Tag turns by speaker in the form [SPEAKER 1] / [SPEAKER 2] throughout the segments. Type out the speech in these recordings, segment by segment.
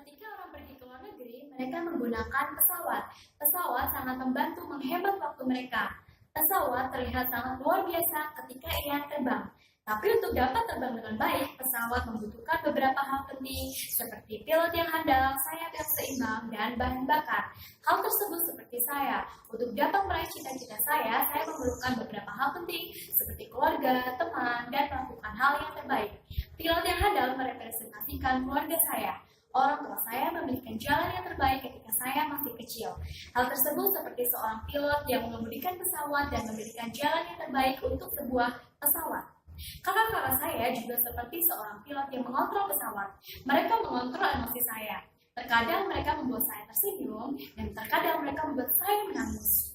[SPEAKER 1] Ketika orang pergi ke luar negeri, mereka menggunakan pesawat. Pesawat sangat membantu menghemat waktu mereka. Pesawat terlihat sangat luar biasa ketika ia terbang. Tapi untuk dapat terbang dengan baik, pesawat membutuhkan beberapa hal penting seperti pilot yang handal, sayap yang seimbang, dan bahan bakar. Hal tersebut seperti saya. Untuk dapat meraih cita-cita saya memerlukan beberapa hal penting seperti keluarga, teman, dan melakukan hal yang terbaik. Pilot yang handal merepresentasikan keluarga saya. Orang tua saya memiliki jalan yang terbaik ketika saya masih kecil. Hal tersebut seperti seorang pilot yang mengemudikan pesawat dan memberikan jalan yang terbaik untuk sebuah pesawat. Kakak-kakak saya juga seperti seorang pilot yang mengontrol pesawat. Mereka mengontrol emosi saya. Terkadang mereka membuat saya tersenyum dan terkadang mereka membuat saya menangis.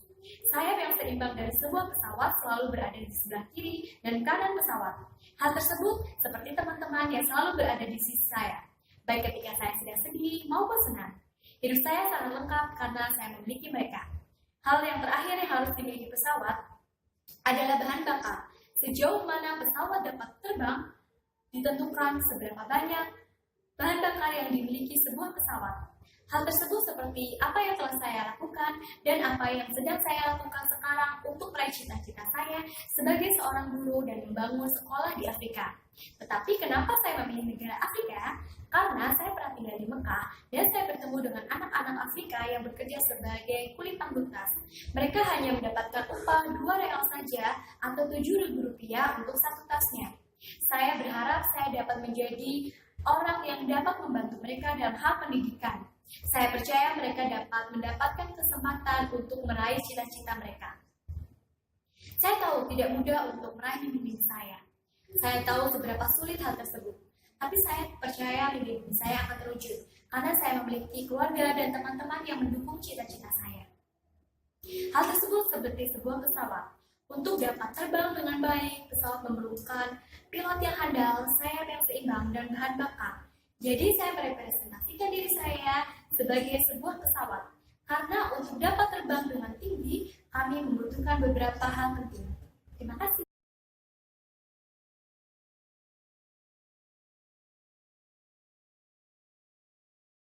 [SPEAKER 1] Sayap yang seimbang dari sebuah pesawat selalu berada di sebelah kiri dan kanan pesawat. Hal tersebut seperti teman-teman yang selalu berada di sisi saya, baik ketika saya sedang sedih maupun senang. Hidup saya sangat lengkap karena saya memiliki mereka. Hal yang terakhir yang harus dimiliki pesawat adalah bahan bakar. Sejauh mana pesawat dapat terbang ditentukan seberapa banyak bahan bakar yang dimiliki sebuah pesawat. Hal tersebut seperti apa yang telah saya lakukan dan apa yang sedang saya lakukan sekarang untuk meraih cita-cita saya sebagai seorang guru dan membangun sekolah di Afrika. Tetapi kenapa saya memilih negara Afrika? Karena saya pernah tinggal di Mekah dan saya bertemu dengan anak-anak Afrika yang bekerja sebagai kuli panggung tas. Mereka hanya mendapatkan upah 2 real saja atau Rp7.000 untuk satu tasnya. Saya berharap saya dapat menjadi orang yang dapat membantu mereka dalam hal pendidikan. Saya percaya mereka dapat mendapatkan kesempatan untuk meraih cita-cita mereka. Saya tahu tidak mudah untuk meraih mimpi saya. Saya tahu seberapa sulit hal tersebut. Tapi saya percaya mimpi saya akan terwujud karena saya memiliki keluarga dan teman-teman yang mendukung cita-cita saya. Hal tersebut seperti sebuah pesawat. Untuk dapat terbang dengan baik, pesawat memerlukan pilot yang handal, sayap yang seimbang, dan bahan bakar. Jadi saya merepresentasikan diri saya sebagai sebuah pesawat. Karena untuk dapat terbang dengan tinggi, kami membutuhkan beberapa hal penting. Terima kasih.